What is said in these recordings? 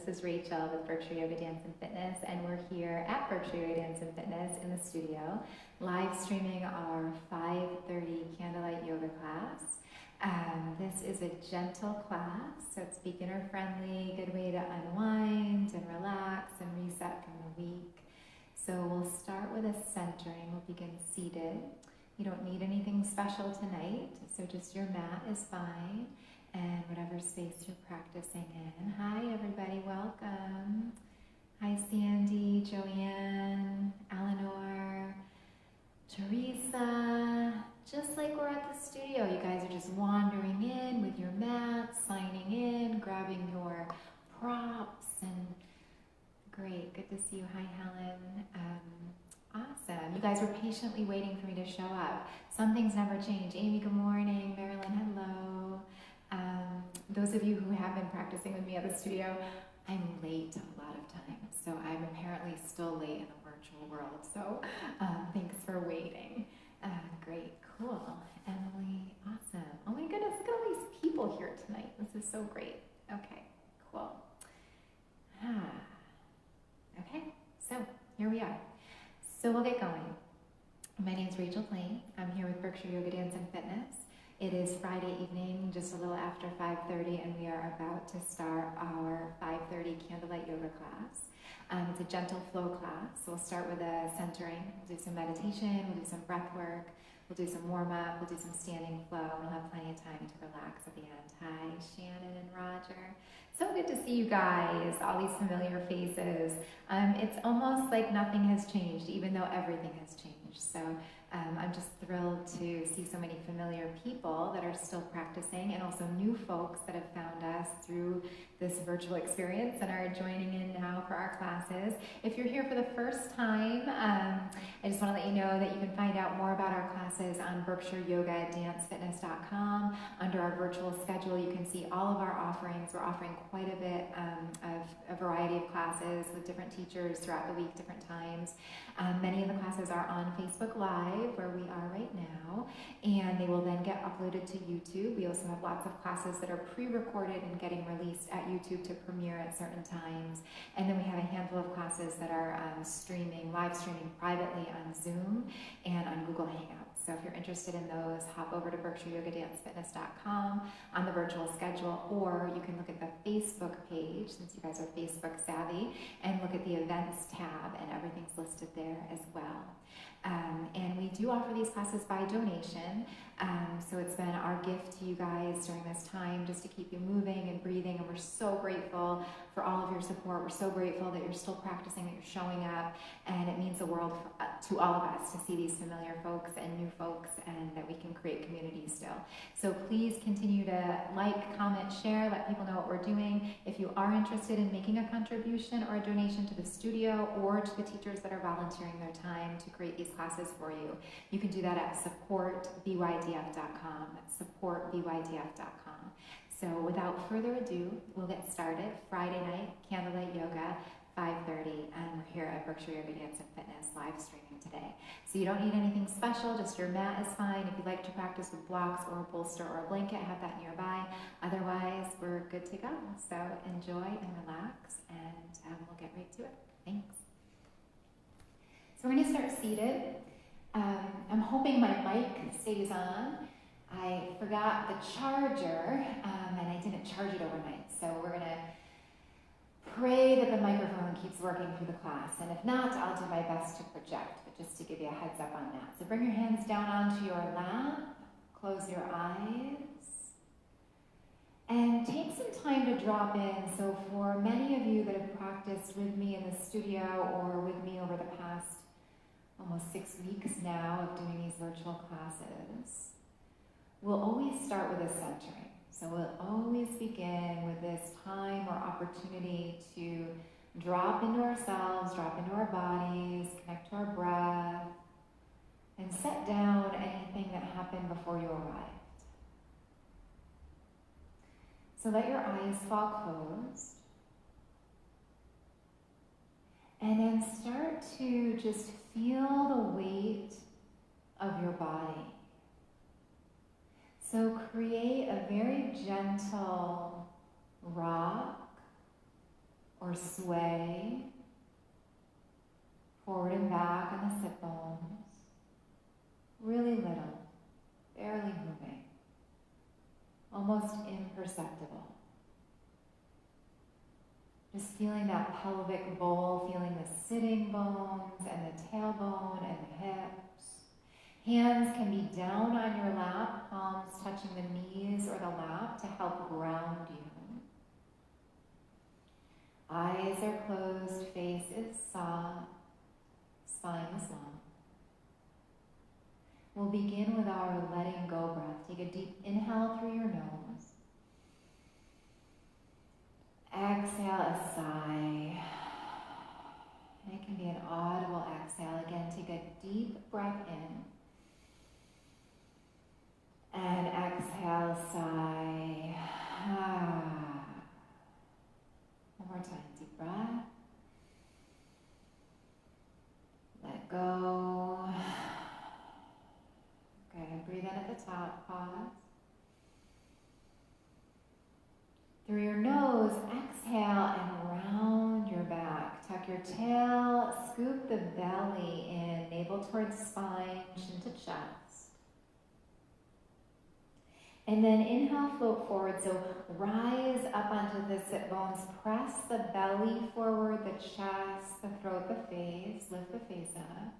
This is Rachael with Berkshire Yoga Dance and Fitness, and we're here at Berkshire Yoga Dance and Fitness in the studio, live streaming our 5:30 candlelight yoga class. This is a gentle class, so it's beginner friendly, good way to unwind and relax and reset from the week. So we'll start with a centering. We'll begin seated. You don't need anything special tonight, so just your mat is fine. And whatever space you're practicing in. Hi everybody, welcome. Hi Sandy, Joanne, Eleanor, Teresa. Just like we're at the studio, you guys are just wandering in with your mats, signing in, grabbing your props, and great, good to see you. Hi Helen. Awesome. You guys were patiently waiting for me to show up. Some things never change. Amy, good morning. Marilyn, hello. Those of you who have been practicing with me at the studio, I'm late a lot of times, so I'm apparently still late in the virtual world, so thanks for waiting. Great, cool. Emily, awesome. Oh my goodness, look at all these people here tonight. This is so great. Okay, cool. Okay, so here we are. So we'll get going. My name is Rachael Plaine. I'm here with Berkshire Yoga Dance and Fitness. It is Friday evening, just a little after 5:30, and we are about to start our 5:30 candlelight yoga class. It's a gentle flow class, so we'll start with a centering. We'll do some meditation, we'll do some breath work, we'll do some warm-up, we'll do some standing flow, and we'll have plenty of time to relax at the end. Hi, Shannon and Roger. So good to see you guys, all these familiar faces. It's almost like nothing has changed, even though everything has changed. So I'm just thrilled to see so many familiar people that are still practicing, and also new folks that have found us through this virtual experience and are joining in now for our classes. If you're here for the first time, I just want to let you know that you can find out more about our classes on BerkshireYogaDanceFitness.com. Under our virtual schedule, you can see all of our offerings. We're offering quite a bit of a variety of classes with different teachers throughout the week, different times. Many of the classes are on Facebook Live, where we are right now, and they will then get uploaded to YouTube. We also have lots of classes that are pre-recorded and getting released at YouTube to premiere at certain times. And then we have a handful of classes that are live streaming privately on Zoom and on Google Hangouts. So if you're interested in those, hop over to BerkshireYogaDanceFitness.com on the virtual schedule, or you can look at the Facebook page, since you guys are Facebook savvy, and look at the events tab, and everything's listed there as well. And we do offer these classes by donation, so it's been our gift to you guys during this time just to keep you moving and breathing, and we're so grateful for all of your support. We're so grateful that you're still practicing, that you're showing up, and it means the world to all of us to see these familiar folks and new folks, and that we can create community still. So please continue to like, comment, share, let people know what we're doing. If you are interested in making a contribution or a donation to the studio or to the teachers that are volunteering their time to create these classes for you, you can do that at supportbydf.com. That's supportbydf.com. So without further ado, we'll get started. Friday night, candlelight yoga, 5:30, and we're here at Berkshire Yoga Dance and Fitness live streaming today. So you don't need anything special, just your mat is fine. If you'd like to practice with blocks or a bolster or a blanket, have that nearby. Otherwise, we're good to go. So enjoy and relax, and we'll get right to it. Thanks. So we're going to start seated. I'm hoping my mic stays on. I forgot the charger, and I didn't charge it overnight. So we're going to pray that the microphone keeps working through the class. And if not, I'll do my best to project, but just to give you a heads up on that. So bring your hands down onto your lap, close your eyes, and take some time to drop in. So for many of you that have practiced with me in the studio or with me over the past almost 6 weeks now of doing these virtual classes, we'll always start with a centering. So we'll always begin with this time or opportunity to drop into ourselves, drop into our bodies, connect to our breath, and set down anything that happened before you arrived. So let your eyes fall closed. And then start to just feel the weight of your body. So create a very gentle rock or sway forward and back on the sit bones. Really little, barely moving, almost imperceptible. Just feeling that pelvic bowl, feeling the sitting bones and the tailbone and the hips. Hands can be down on your lap, palms touching the knees or the lap to help ground you. Eyes are closed, face is soft, spine is long. We'll begin with our letting go breath. Take a deep inhale through your nose. Exhale a sigh. And it can be an audible exhale. Again, take a deep breath in. And exhale, sigh. One more time, deep breath. Let go. Good, breathe in at the top, pause. Through your nose, exhale and round your back. Tuck your tail, scoop the belly in, navel towards spine, chin to chest. And then inhale, float forward. So rise up onto the sit bones. Press the belly forward, the chest, the throat, the face. Lift the face up.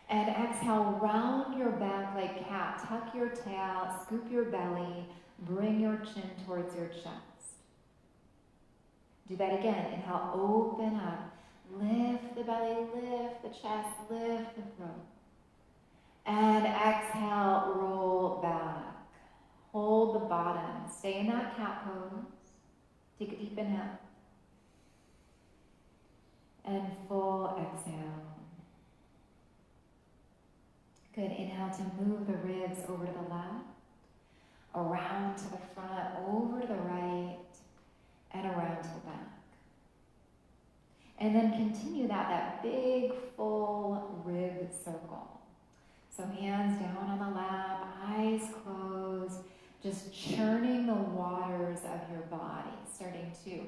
And exhale, round your back like cat. Tuck your tail, scoop your belly. Bring your chin towards your chest. Do that again. Inhale, open up. Lift the belly, lift the chest, lift the throat. And exhale, roll back. Hold the bottom. Stay in that cat pose. Take a deep inhale. And full exhale. Good. Inhale to move the ribs over to the left, around to the front, over to the right, and around to the back. And then continue that big, full rib circle. So hands down on the lap, eyes closed, just churning the waters of your body, starting to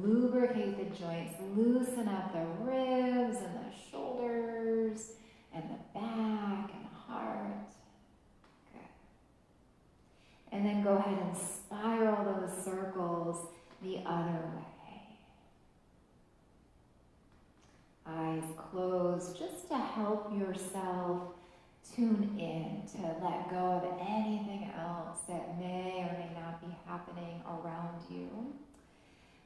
lubricate the joints, loosen up the ribs and the shoulders and the back and the heart. Good. And then go ahead and spiral those circles the other way. Eyes closed, just to help yourself tune in, to let go of anything else that may or may not be happening around you,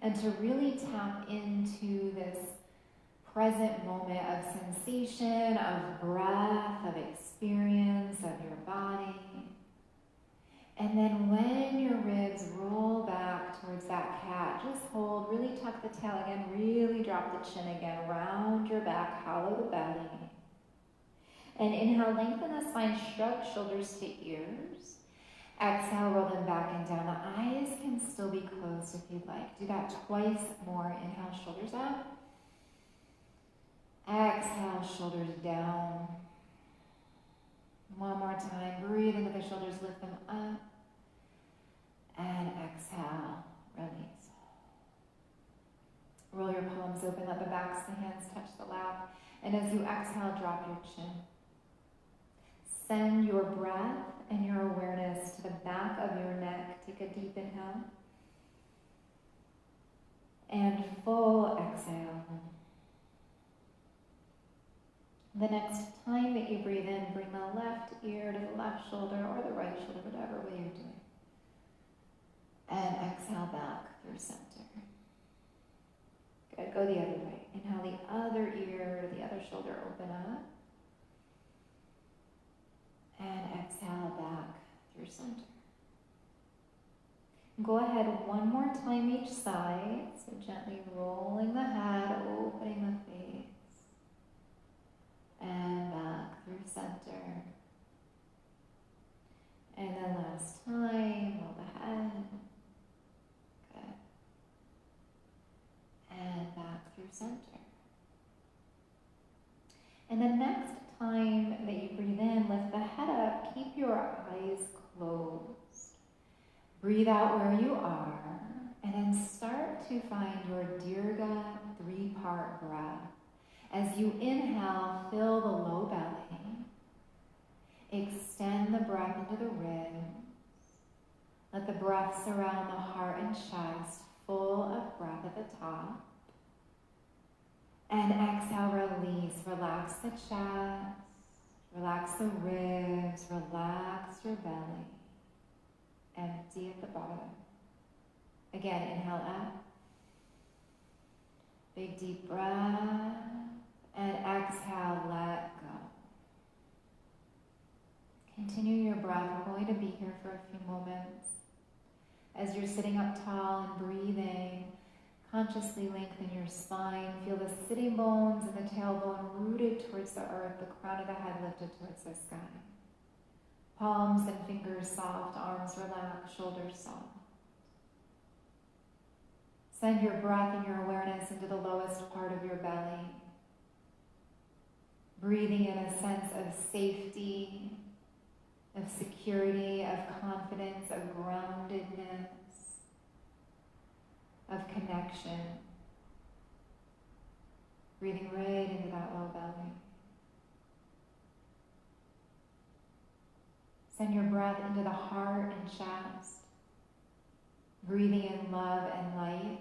and to really tap into this present moment of sensation, of breath, of experience, of your body. And then when your ribs roll back towards that cat, just hold, really tuck the tail again, really drop the chin again, round your back, hollow the belly. And inhale, lengthen the spine, shrug shoulders to ears. Exhale, roll them back and down. The eyes can still be closed if you'd like. Do that twice more. Inhale, shoulders up. Exhale, shoulders down. One more time. Breathe into the shoulders, lift them up. And exhale, release. Roll your palms open, let the backs of the hands touch the lap. And as you exhale, drop your chin. Send your breath and your awareness to the back of your neck. Take a deep inhale. And full exhale. The next time that you breathe in, bring the left ear to the left shoulder or the right shoulder, whatever way you're doing. And exhale back through center. Good, go the other way. Inhale the other ear to the other shoulder, open up. And exhale back through center. Go ahead one more time each side. So gently rolling the head, opening the face. And back through center. And then last time, roll the head. Good. And back through center. And the next time that you breathe in, lift the head up, keep your eyes closed. Breathe out where you are, and then start to find your Dirga three-part breath. As you inhale, fill the low belly. Extend the breath into the ribs. Let the breath surround the heart and chest, full of breath at the top. And exhale, release. Relax the chest, relax the ribs, relax your belly. Empty at the bottom. Again, inhale up. Big deep breath. And exhale, let go. Continue your breath. We're going to be here for a few moments. As you're sitting up tall and breathing, consciously lengthen your spine. Feel the sitting bones and the tailbone rooted towards the earth, the crown of the head lifted towards the sky. Palms and fingers soft, arms relaxed, shoulders soft. Send your breath and your awareness into the lowest part of your belly. Breathing in a sense of safety, of security, of confidence, of groundedness, of connection. Breathing right into that low belly. Send your breath into the heart and chest. Breathing in love and light.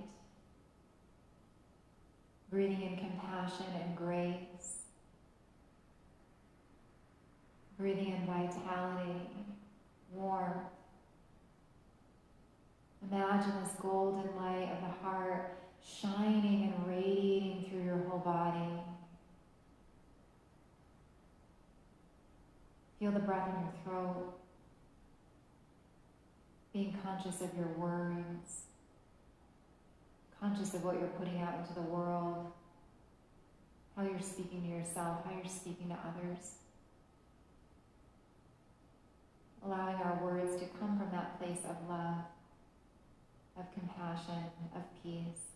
Breathing in compassion and grace. Breathing in vitality, warmth. Imagine this golden light of the heart shining and radiating through your whole body. Feel the breath in your throat. Being conscious of your words. Conscious of what you're putting out into the world. How you're speaking to yourself, how you're speaking to others. Allowing our words to come from that place of love, of compassion, of peace.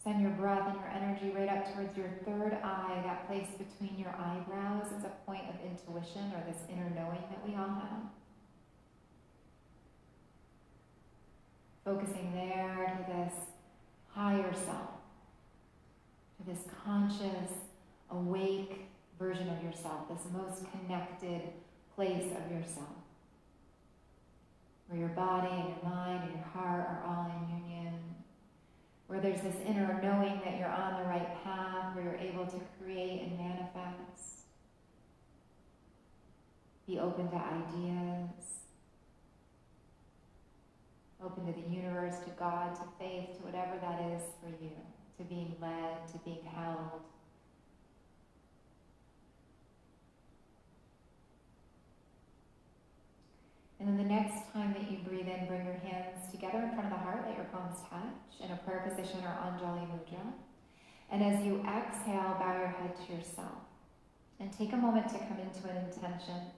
Send your breath and your energy right up towards your third eye, that place between your eyebrows. It's a point of intuition or this inner knowing that we all have. Focusing there to this higher self, to this conscious, awake version of yourself, this most connected place of yourself, where your body and your mind and your heart are all in union, where there's this inner knowing that you're on the right path, where you're able to create and manifest. Be open to ideas, open to the universe, to God, to faith, to whatever that is for you, to being led, to being held. And then the next time that you breathe in, bring your hands together in front of the heart, let your palms touch in a prayer position or Anjali Mudra. And as you exhale, bow your head to yourself. And take a moment to come into an intention.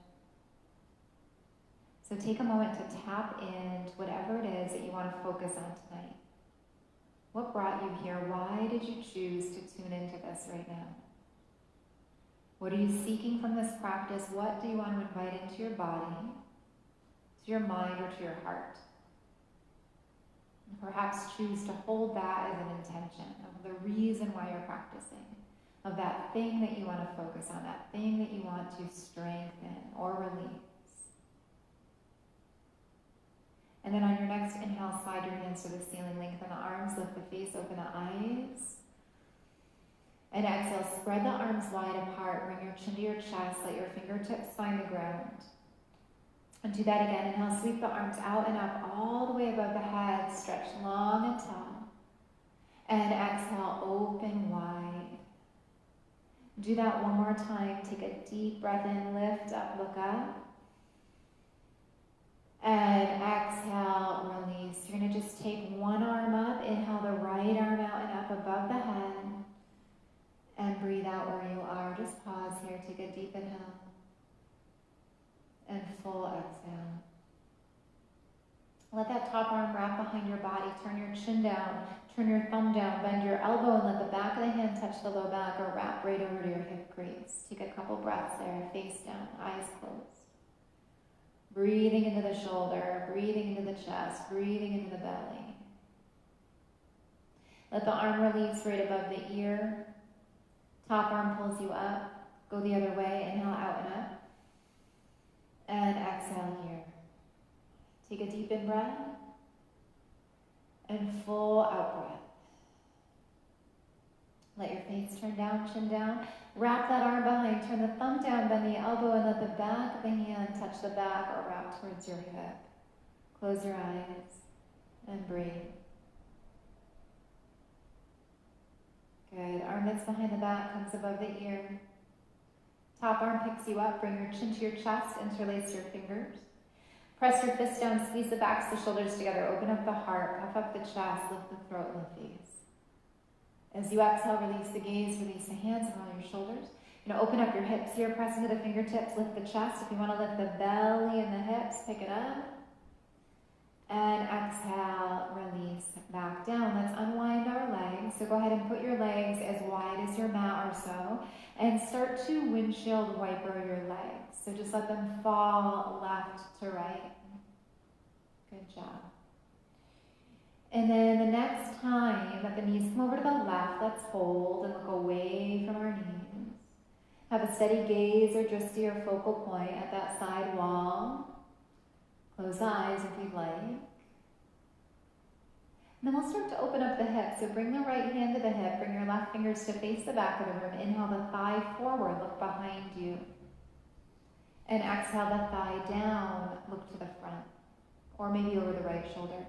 So take a moment to tap into whatever it is that you want to focus on tonight. What brought you here? Why did you choose to tune into this right now? What are you seeking from this practice? What do you want to invite into your body, to your mind, or to your heart? And perhaps choose to hold that as an intention of the reason why you're practicing, of that thing that you want to focus on, that thing that you want to strengthen or release. And then on your next inhale, slide your hands to the ceiling, lengthen the arms, lift the face, open the eyes. And exhale, spread the arms wide apart, bring your chin to your chest, let your fingertips find the ground. And do that again. Inhale, sweep the arms out and up, all the way above the head, stretch long and tall. And exhale, open wide. Do that one more time. Take a deep breath in, lift up, look up. And exhale, release. You're going to just take one arm up, inhale the right arm out and up above the head. And breathe out where you are. Just pause here, take a deep inhale. And full exhale. Let that top arm wrap behind your body. Turn your chin down, turn your thumb down, bend your elbow and let the back of the hand touch the low back or wrap right over to your hip crease. Take a couple breaths there, face down, eyes closed. Breathing into the shoulder, breathing into the chest, breathing into the belly. Let the arm release right above the ear. Top arm pulls you up. Go the other way. Inhale out and up. And exhale here. Take a deep in breath. And full out breath. Let your face turn down, chin down. Wrap that arm behind. Turn the thumb down, bend the elbow, and let the back of the hand touch the back or wrap towards your hip. Close your eyes and breathe. Good. Arm that's behind the back comes above the ear. Top arm picks you up. Bring your chin to your chest. Interlace your fingers. Press your fists down. Squeeze the backs of the shoulders together. Open up the heart. Puff up the chest. Lift the throat. Lift the face. As you exhale, release the gaze. Release the hands and roll your shoulders. You're going to open up your hips here. Press into the fingertips. Lift the chest. If you want to lift the belly and the hips, pick it up. And exhale, release back down. Let's unwind our legs. So go ahead and put your legs as wide as your mat or so. And start to windshield wiper your legs. So just let them fall left to right. Good job. And then the next time that the knees come over to the left, let's hold and look away from our knees. Have a steady gaze or just to your focal point at that side wall. Close the eyes if you'd like. And then we'll start to open up the hips. So bring the right hand to the hip. Bring your left fingers to face the back of the room. Inhale the thigh forward. Look behind you. And exhale the thigh down. Look to the front. Or maybe over the right shoulder.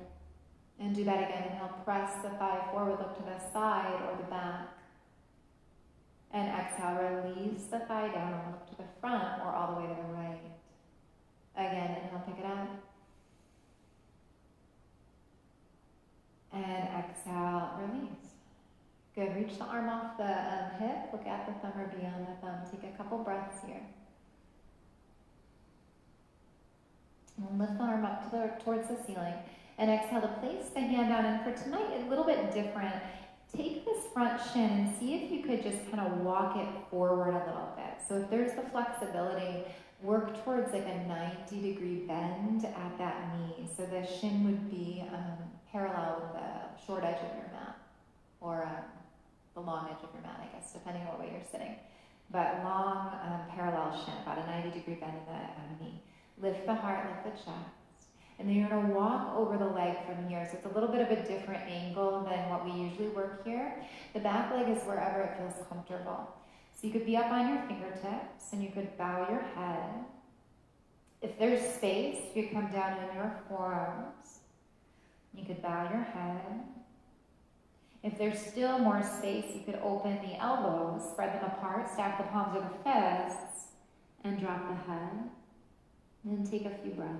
And do that again. Inhale, press the thigh forward. Look to the side or the back. And exhale, release the thigh down and look to the front or all the way to the right. Again, inhale, pick it up. And exhale, release. Good. Reach the arm off the hip. Look at the thumb or beyond the thumb. Take a couple breaths here. And lift the arm up towards the ceiling. And exhale to place the hand down. And for tonight, a little bit different. Take this front shin and see if you could just kind of walk it forward a little bit. So if there's the flexibility, work towards like a 90-degree bend at that knee. So the shin would be parallel with the short edge of your mat, or the long edge of your mat, I guess, depending on what way you're sitting. But long, parallel shin, about a 90-degree bend in the knee. Lift the heart, lift the chest. And then you're going to walk over the leg from here. So it's a little bit of a different angle than what we usually work here. The back leg is wherever it feels comfortable. So you could be up on your fingertips and you could bow your head. If there's space, you could come down on your forearms. You could bow your head. If there's still more space, you could open the elbows, spread them apart, stack the palms of the fists, and drop the head. And then take a few breaths.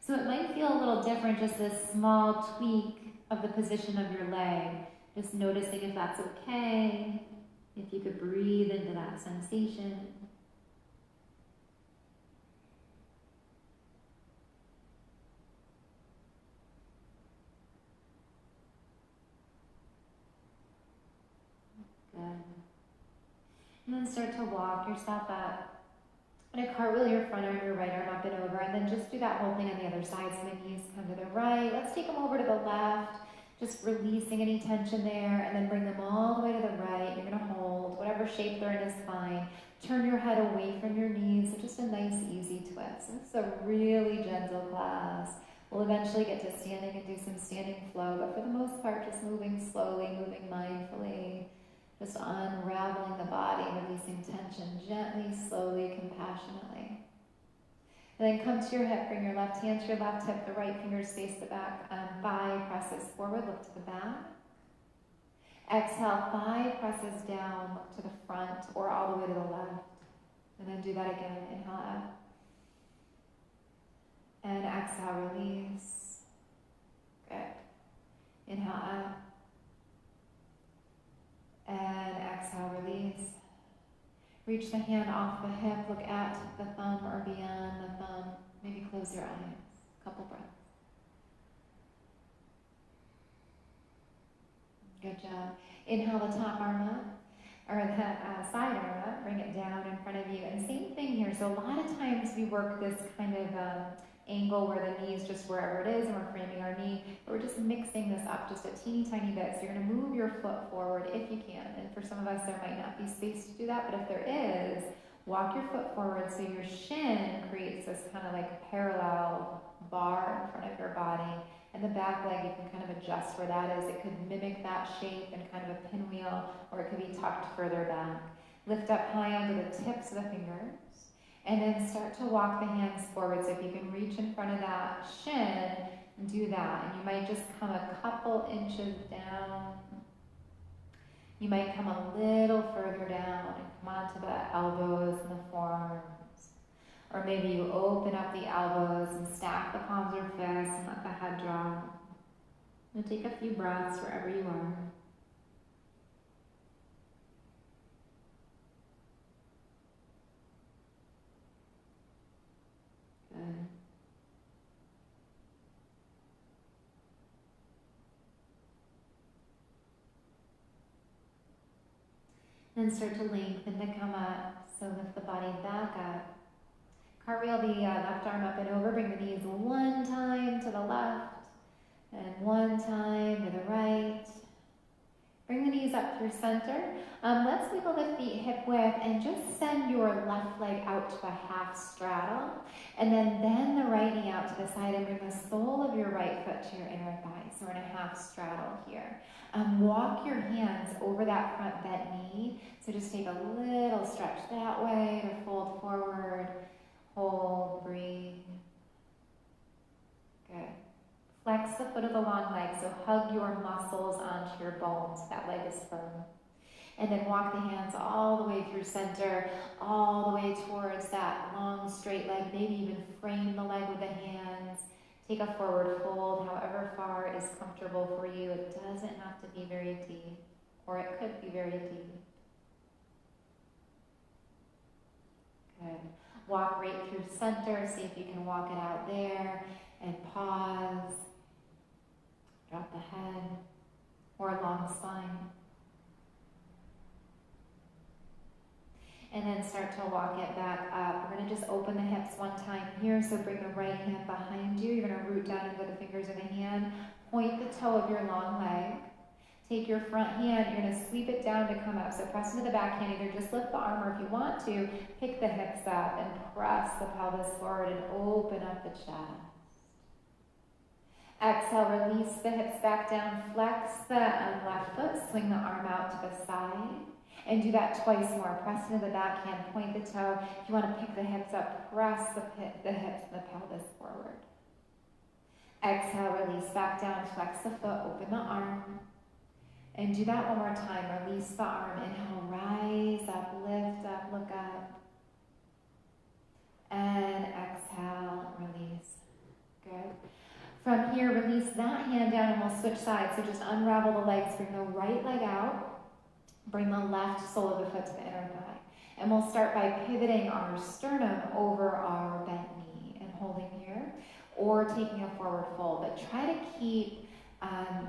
So it might feel a little different, just this small tweak of the position of your leg. Just noticing if that's okay, if you could breathe into that sensation. Good. And then start to walk yourself up. And a cartwheel your front arm, your right arm up and over, and then just do that whole thing on the other side. So the knees come to the right. Let's take them over to the left, just releasing any tension there, and then bring them all the way to the right. You're going to hold. Whatever shape they're in is fine. Turn your head away from your knees. So just a nice, easy twist. This is a really gentle class. We'll eventually get to standing and do some standing flow, but for the most part, just moving slowly, moving mindfully. Just unraveling the body, releasing tension gently, slowly, compassionately. And then come to your hip, bring your left hand to your left hip, the right fingers face the back, thigh presses forward, look to the back. Exhale, thigh presses down, look to the front or all the way to the left. And then do that again, inhale up. And exhale, release. Good. Inhale up. And exhale, release. Reach the hand off the hip, look at the thumb or beyond the thumb. Maybe close your eyes. Couple breaths. Good job. Inhale the top arm up, or the side arm up, bring it down in front of you. And same thing here. So a lot of times we work this kind of angle where the knee is just wherever it is and we're framing our knee. But we're just mixing this up just a teeny tiny bit. So you're gonna move your foot forward if you can. And for some of us, there might not be space to do that, but if there is, walk your foot forward so your shin creates this kind of like parallel bar in front of your body. And the back leg, you can kind of adjust where that is. It could mimic that shape and kind of a pinwheel, or it could be tucked further back. Lift up high onto the tips of the fingers. And then start to walk the hands forward. So if you can reach in front of that shin, do that. And you might just come a couple inches down. You might come a little further down and come onto the elbows and the forearms. Or maybe you open up the elbows and stack the palms or fists and let the head drop. And take a few breaths wherever you are. Good. Then start to lengthen to come up. So lift the body back up. Cartwheel the left arm up and over. Bring the knees one time to the left and one time to the right. Bring the knees up through center. Let's wiggle the feet hip width and just send your left leg out to a half straddle. And then bend the right knee out to the side and bring the sole of your right foot to your inner thigh. So we're in a half straddle here. Walk your hands over that front bent knee. So just take a little stretch that way to fold forward. Hold, breathe. Good. Flex the foot of the long leg, so hug your muscles onto your bones. That leg is firm. And then walk the hands all the way through center, all the way towards that long straight leg. Maybe even frame the leg with the hands. Take a forward fold, however far is comfortable for you. It doesn't have to be very deep, or it could be very deep. Good. Walk right through center. See if you can walk it out there. And pause. Drop the head. Or long spine. And then start to walk it back up. We're going to just open the hips one time here. So bring the right hand behind you. You're going to root down into the fingers of the hand. Point the toe of your long leg. Take your front hand, you're going to sweep it down to come up. So press into the back hand, either just lift the arm, or if you want to, pick the hips up and press the pelvis forward and open up the chest. Exhale, release the hips back down, flex the left foot, swing the arm out to the side. And do that twice more. Press into the back hand, point the toe. If you want to pick the hips up, press the hips and the pelvis forward. Exhale, release back down, flex the foot, open the arm. And do that one more time. Release the arm. Inhale, rise up, lift up, look up. And exhale, release. Good. From here, release that hand down and we'll switch sides. So just unravel the legs. Bring the right leg out. Bring the left sole of the foot to the inner thigh. And we'll start by pivoting our sternum over our bent knee and holding here. Or taking a forward fold. But try to keep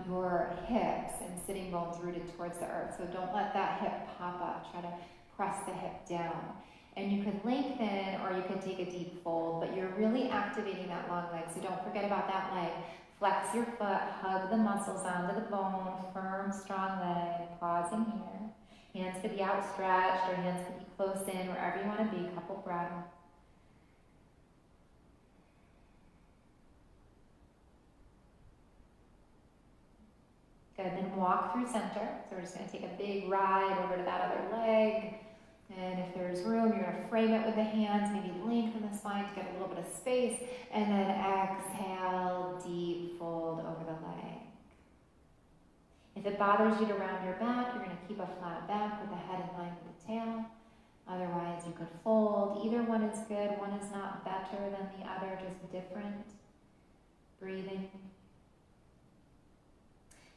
your hips and sitting bones rooted towards the earth. So don't let that hip pop up. Try to press the hip down. And you could lengthen or you could take a deep fold, but you're really activating that long leg. So don't forget about that leg. Flex your foot, hug the muscles onto the bone, firm, strong leg. Pausing here. Hands could be outstretched or hands could be close in, wherever you want to be. Couple breaths. Good, then walk through center. So we're just going to take a big ride over to that other leg. And if there's room, you're going to frame it with the hands, maybe lengthen the spine to get a little bit of space. And then exhale, deep fold over the leg. If it bothers you to round your back, you're going to keep a flat back with the head in line with the tail. Otherwise, you could fold. Either one is good. One is not better than the other, just different. Breathing.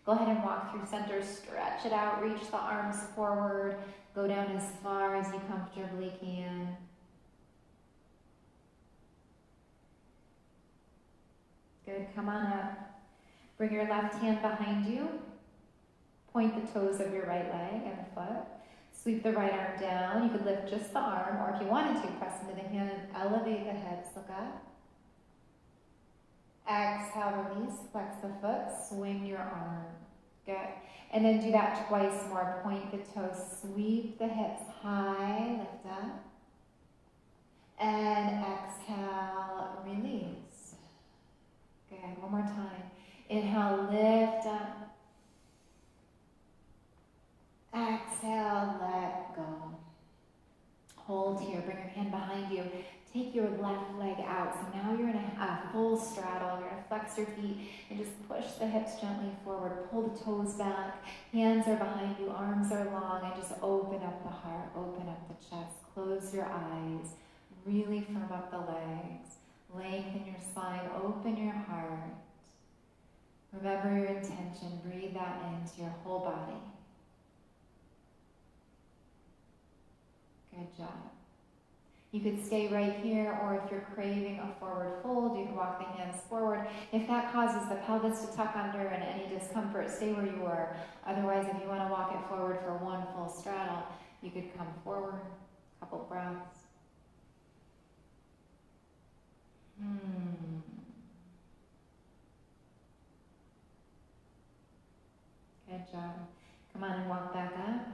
Go ahead and walk through center, stretch it out, reach the arms forward, go down as far as you comfortably can. Good, come on up. Bring your left hand behind you. Point the toes of your right leg and foot. Sweep the right arm down. You could lift just the arm, or if you wanted to, press into the hand and elevate the hips, look up. Exhale, release, flex the foot, swing your arm. Good. And then do that twice more. Point the toes, sweep the hips high, lift up. And exhale, release. Good. One more time. Inhale, lift up. Exhale, let go. Hold here. Bring your hand behind you. Take your left leg out. So now you're in a full straddle. You're going to flex your feet and just push the hips gently forward. Pull the toes back. Hands are behind you. Arms are long. And just open up the heart. Open up the chest. Close your eyes. Really firm up the legs. Lengthen your spine. Open your heart. Remember your intention. Breathe that into your whole body. Good job. You could stay right here, or if you're craving a forward fold, you can walk the hands forward. If that causes the pelvis to tuck under and any discomfort, stay where you were. Otherwise, if you want to walk it forward for one full straddle, you could come forward, a couple breaths. Good job. Come on and walk back up.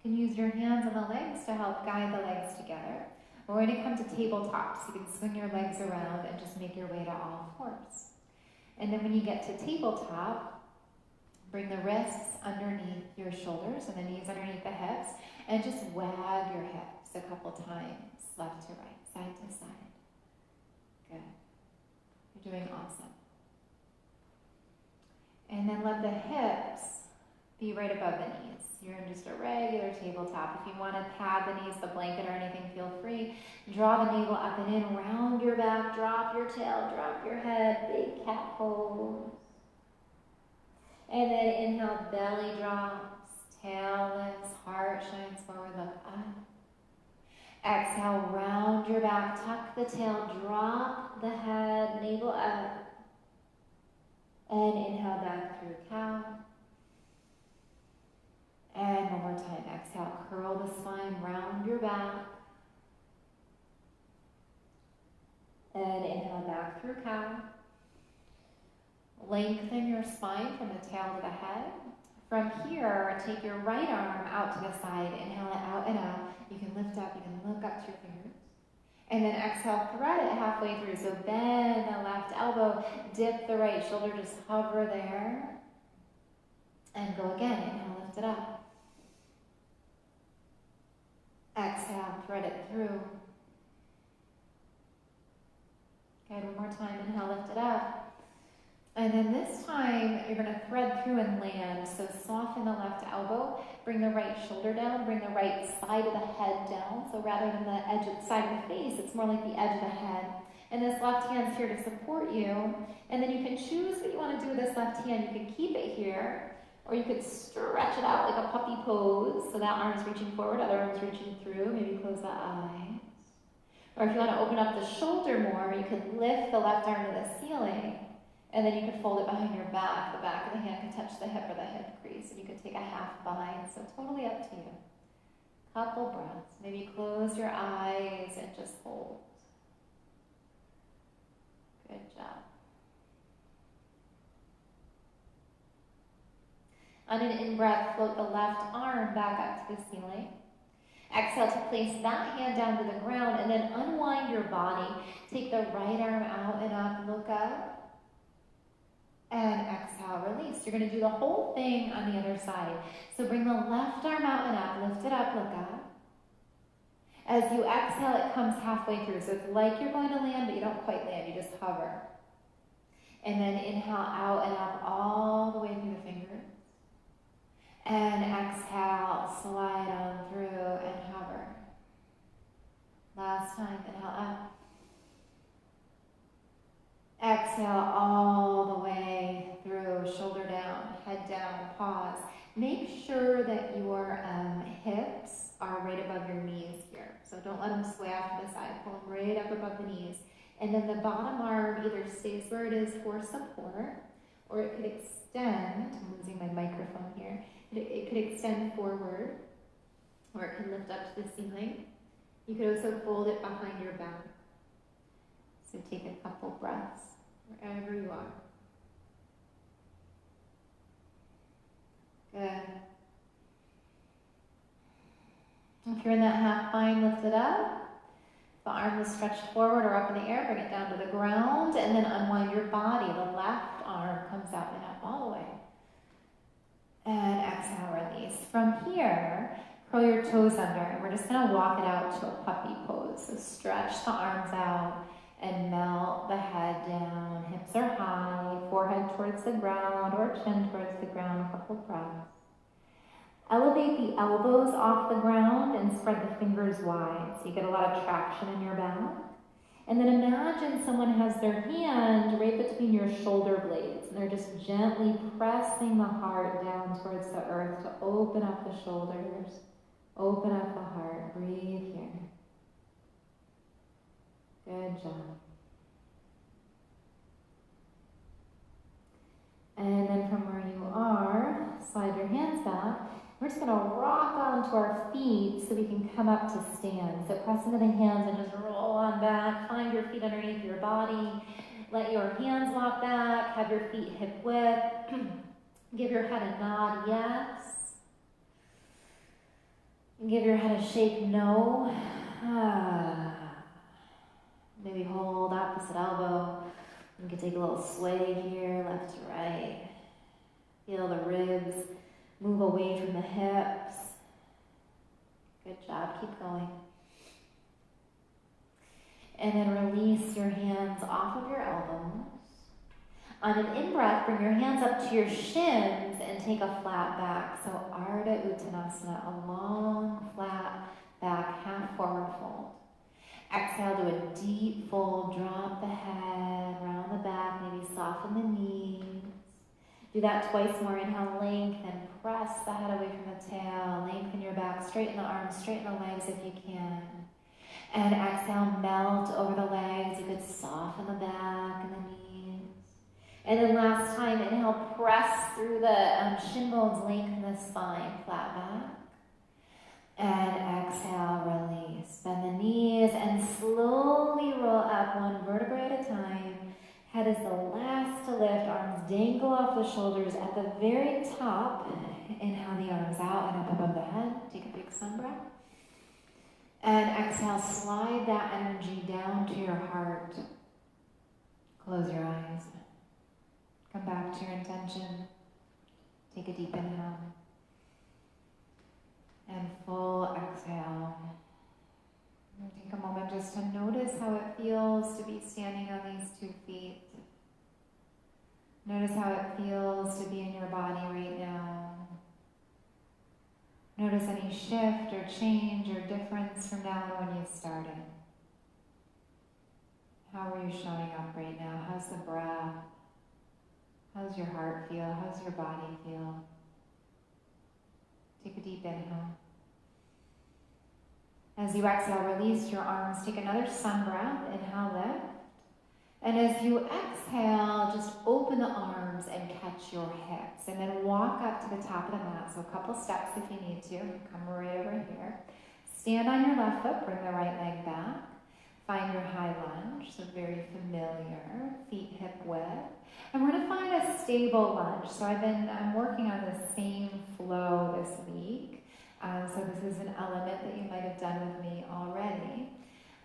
You can use your hands on the legs to help guide the legs together. We're going to come to tabletop, so you can swing your legs around and just make your way to all fours. And then when you get to tabletop, bring the wrists underneath your shoulders and the knees underneath the hips, and just wag your hips a couple times, left to right, side to side. Good. You're doing awesome. And then let the hips be right above the knees. You're in just a regular tabletop. If you want to pad the knees, the blanket or anything, feel free. Draw the navel up and in, round your back, drop your tail, drop your head, big cat pose. And then inhale, belly drops, tail lifts, heart shines forward, look up. Exhale, round your back, tuck the tail, drop the head, navel up. And inhale back through cow. And one more time, exhale, curl the spine, round your back. And inhale back through cow. Lengthen your spine from the tail to the head. From here, take your right arm out to the side, inhale it out and up. You can lift up, you can look up to your fingers. And then exhale, thread it halfway through. So bend the left elbow, dip the right shoulder, just hover there. And go again, inhale, lift it up. Exhale, thread it through. Good, one more time, inhale, lift it up. And then this time, you're going to thread through and land. So soften the left elbow, bring the right shoulder down, bring the right side of the head down. So rather than the edge of the side of the face, it's more like the edge of the head. And this left hand's here to support you. And then you can choose what you want to do with this left hand. You can keep it here, or you could stretch it out like a puppy pose. So that arm's reaching forward, other arm's reaching through. Maybe close the eyes. Or if you want to open up the shoulder more, you could lift the left arm to the ceiling. And then you could fold it behind your back. The back of the hand could touch the hip or the hip crease. And you could take a half bind. So totally up to you. Couple breaths. Maybe close your eyes and just hold. Good job. On an in-breath, float the left arm back up to the ceiling. Exhale to place that hand down to the ground and then unwind your body. Take the right arm out and up, look up. And exhale, release. You're going to do the whole thing on the other side. So bring the left arm out and up, lift it up, look up. As you exhale, it comes halfway through. So it's like you're going to land, but you don't quite land. You just hover. And then inhale out and up all the way through the fingers. And exhale, slide on through and hover. Last time, inhale up. Exhale all the way through, shoulder down, head down, pause. Make sure that your hips are right above your knees here. So don't let them sway off to the side. Pull them right up above the knees. And then the bottom arm either stays where it is for support, or it could extend. I'm losing my microphone here. It could extend forward, or it can lift up to the ceiling. You could also fold it behind your back. So take a couple breaths wherever are. Good. If you're in that half bind, lift it up. The arm is stretched forward or up in the air, bring it down to the ground, and then unwind your body. The left arm comes out and up all the way. And exhale, release. From here, curl your toes under, and we're just gonna walk it out to a puppy pose. So stretch the arms out and melt the head down. Hips are high, forehead towards the ground or chin towards the ground, a couple breaths. Elevate the elbows off the ground and spread the fingers wide so you get a lot of traction in your back. And then imagine someone has their hand right between your shoulder blades and they're just gently pressing the heart down towards the earth to open up the shoulders, open up the heart. Breathe here. Good job. And then from where you are, slide your hands back. We're just going to rock onto our feet so we can come up to stand. So press into the hands and just roll on back. Find your feet underneath your body. Let your hands walk back. Have your feet hip width. Give your head a nod, yes. And give your head a shake, no. Maybe hold opposite elbow. You can take a little sway here, left to right. Feel the ribs move away from the hips. Good job, keep going. And then release your hands off of your elbows. On an in-breath, bring your hands up to your shins and take a flat back. So Ardha Uttanasana, a long, flat back, half forward fold. Exhale, do a deep fold, drop the head, round the back, maybe soften the knees. Do that twice more. Inhale, lengthen, press the head away from the tail, lengthen your back, straighten the arms, straighten the legs if you can. And exhale, melt over the legs. You could soften the back and the knees. And then last time, inhale, press through the shin bones, lengthen the spine, flat back. And exhale, release. Bend the knees and slowly roll up one vertebrae at a time. Head is the last to lift. Arms dangle off the shoulders. At the very top, inhale the arms out and up above the head. Take a big sun breath. And exhale, slide that energy down to your heart. Close your eyes. Come back to your intention. Take a deep inhale. And full exhale. And take a moment just to notice how it feels to be standing on these 2 feet. Notice how it feels to be in your body right now. Notice any shift or change or difference from now to when you started. How are you showing up right now? How's the breath? How's your heart feel? How's your body feel? Take a deep inhale. As you exhale, release your arms. Take another sun breath. Inhale, lift. And as you exhale, just open the arms and catch your hips. And then walk up to the top of the mat. So a couple steps if you need to. Come right over here. Stand on your left foot. Bring the right leg back. Find your high lunge. So very familiar. Feet hip width. And we're going to find a stable lunge. So I'm working on the same flow this week. So this is an element that you might have done with me already.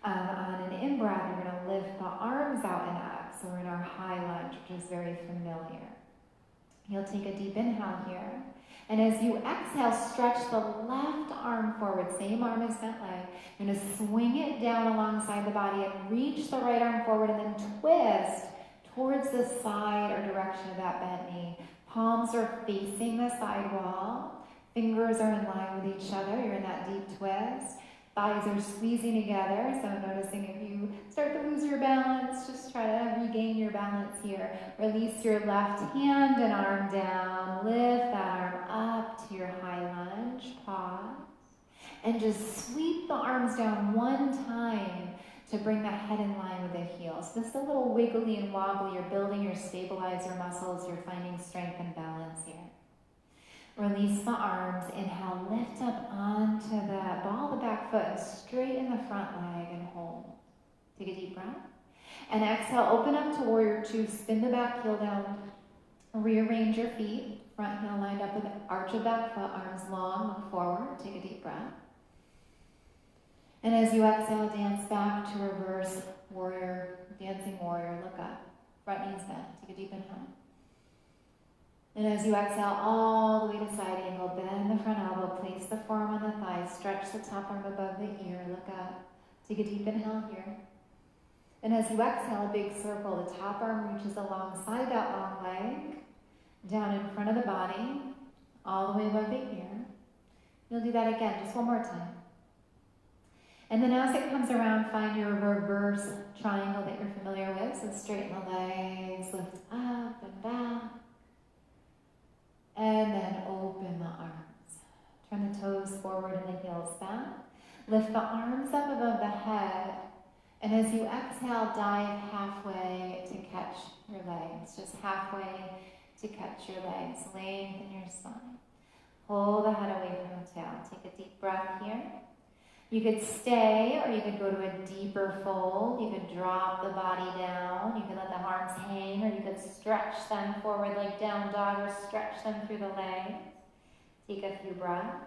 On an in-breath, you're going to lift the arms out and up. So we're in our high lunge, which is very familiar. You'll take a deep inhale here. And as you exhale, stretch the left arm forward, same arm as bent leg. You're going to swing it down alongside the body and reach the right arm forward and then twist towards the side or direction of that bent knee. Palms are facing the side wall. Fingers are in line with each other. You're in that deep twist. Thighs are squeezing together. So noticing if you start to lose your balance, just try to regain your balance here. Release your left hand and arm down. Lift that arm up to your high lunge. Pause. And just sweep the arms down one time to bring the head in line with the heels. Just a little wiggly and wobbly. You're building your stabilizer muscles. You're finding strength and balance here. Release the arms. Inhale, lift up onto the ball of the back foot and straighten the front leg and hold. Take a deep breath. And exhale, open up to warrior two, spin the back heel down, rearrange your feet, front heel lined up with the arch of back foot, arms long, look forward, take a deep breath. And as you exhale, dance back to reverse warrior, dancing warrior, look up, front knees bent, take a deep inhale. And as you exhale all the way to side angle, bend the front elbow, place the forearm on the thigh, stretch the top arm above the ear, look up, take a deep inhale here. And as you exhale, a big circle, the top arm reaches alongside that long leg, down in front of the body, all the way above the ear. You'll do that again, just one more time. And then as it comes around, find your reverse triangle that you're familiar with. So straighten the legs, lift up and back. And then open the arms. Turn the toes forward and the heels back. Lift the arms up above the head. And as you exhale, dive halfway to catch your legs. Just halfway to catch your legs. Lengthen your spine. Pull the head away from the tail. Take a deep breath here. You could stay, or you could go to a deeper fold. You could drop the body down. You could let the arms hang, or you could stretch them forward like down dog, or stretch them through the legs. Take a few breaths.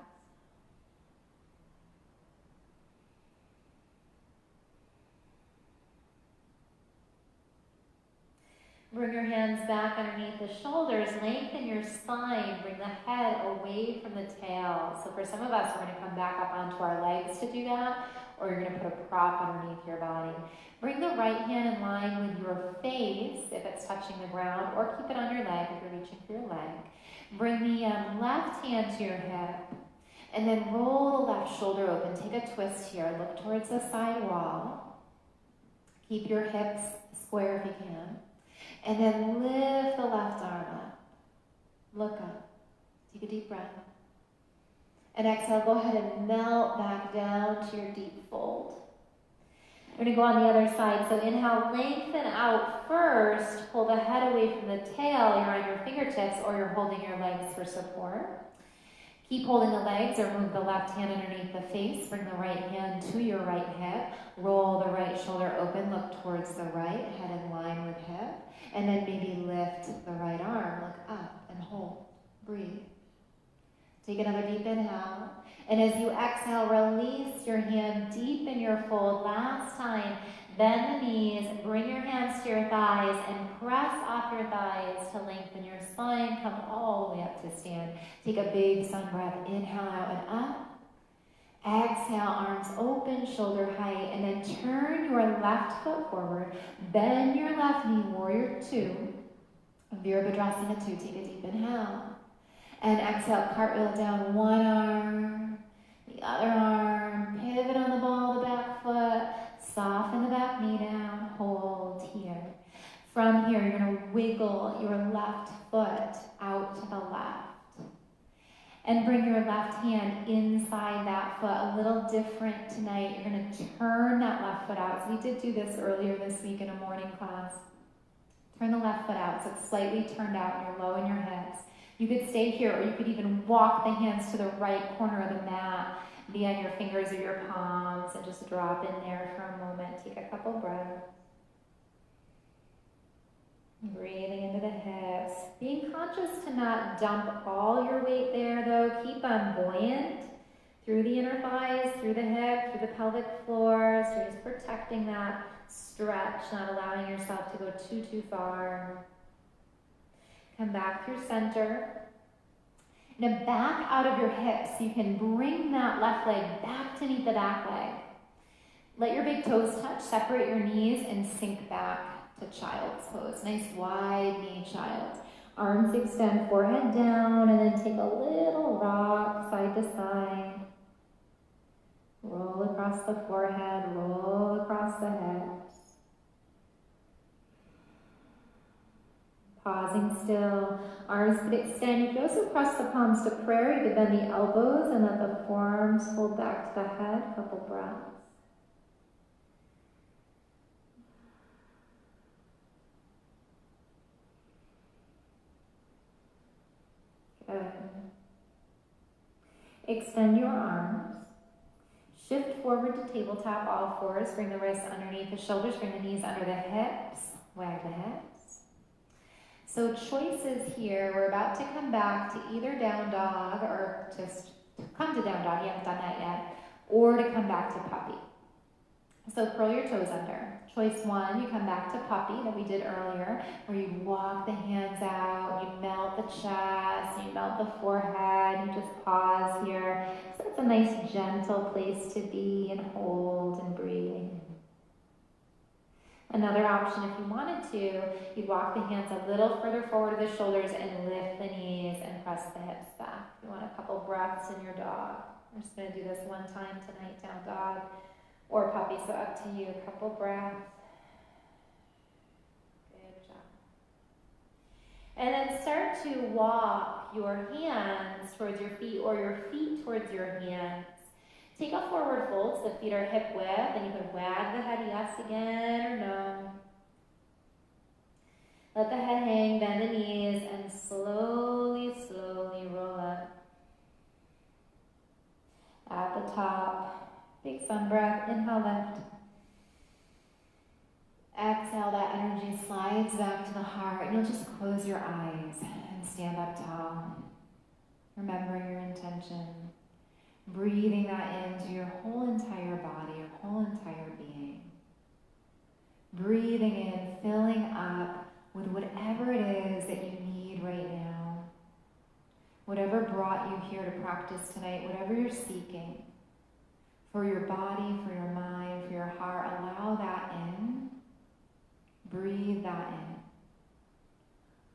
Bring your hands back underneath the shoulders, lengthen your spine, bring the head away from the tail. So for some of us, we're going to come back up onto our legs to do that, or you're going to put a prop underneath your body. Bring the right hand in line with your face, if it's touching the ground, or keep it on your leg if you're reaching for your leg. Bring the left hand to your hip, and then roll the left shoulder open. Take a twist here, look towards the side wall. Keep your hips square if you can. And then lift the left arm up. Look up. Take a deep breath. And exhale, go ahead and melt back down to your deep fold. We're going to go on the other side. So inhale, lengthen out first. Pull the head away from the tail. You're on your fingertips, or you're holding your legs for support. Keep holding the legs, or move the left hand underneath the face. Bring the right hand to your right hip. Roll the right shoulder open. Look towards the right. Head in line with hip. And then maybe lift the right arm. Look up and hold. Breathe. Take another deep inhale. And as you exhale, release your hand deep in your fold. Last time, bend the knees, bring your hands to your thighs, and press off your thighs to lengthen your spine. Come all the way up to stand. Take a big sun breath. Inhale out and up. Exhale, arms open, shoulder height, and then turn your left foot forward. Bend your left knee, warrior two. Virabhadrasana 2, take a deep inhale. And exhale, cartwheel down one arm, the other arm, pivot on the ball of the back foot, soften the back knee down, hold here. From here, you're going to wiggle your left foot out to the left. And bring your left hand inside that foot. A little different tonight. You're going to turn that left foot out. So we did do this earlier this week in a morning class. Turn the left foot out so it's slightly turned out and you're low in your hips. You could stay here, or you could even walk the hands to the right corner of the mat, be on your fingers or your palms, and just drop in there for a moment. Take a couple breaths. Breathing into the hips. Being conscious to not dump all your weight there, though. Keep them buoyant through the inner thighs, through the hip, through the pelvic floor. So you're just protecting that stretch, not allowing yourself to go too far. Come back through center. Now back out of your hips. You can bring that left leg back to meet the back leg. Let your big toes touch, separate your knees, and sink back to child's pose. Nice wide knee child. Arms extend, forehead down, and then take a little rock side to side. Roll across the forehead, roll across the hips. Pausing still. Arms could extend. You could also cross the palms to prayer. You could bend the elbows and let the forearms fold back to the head. Couple breaths. Good. Extend your arms. Shift forward to tabletop, all fours. Bring the wrists underneath the shoulders. Bring the knees under the hips. Wag the hips. So choices here. We're about to come back to either down dog or just come to down dog. You haven't done that yet. Or to come back to puppy. So curl your toes under. Choice one, you come back to puppy that we did earlier, where you walk the hands out, you melt the chest, you melt the forehead, you just pause here. So it's a nice gentle place to be and hold and breathing. Another option, if you wanted to, you'd walk the hands a little further forward to the shoulders and lift the knees and press the hips back. You want a couple breaths in your dog. We're just going to do this one time tonight, down dog or puppy, so up to you. A couple breaths. Good job. And then start to walk your hands towards your feet or your feet towards your hands. Take a forward fold so the feet are hip width, and you can wag the head yes again or no. Let the head hang, bend the knees, and slowly, slowly roll up. At the top, big sun breath, inhale, lift. Exhale, that energy slides back to the heart, and you'll just close your eyes and stand up tall. Remembering your intention. Breathing that into your whole entire body, your whole entire being. Breathing in, filling up with whatever it is that you need right now. Whatever brought you here to practice tonight, whatever you're seeking. For your body, for your mind, for your heart, allow that in. Breathe that in.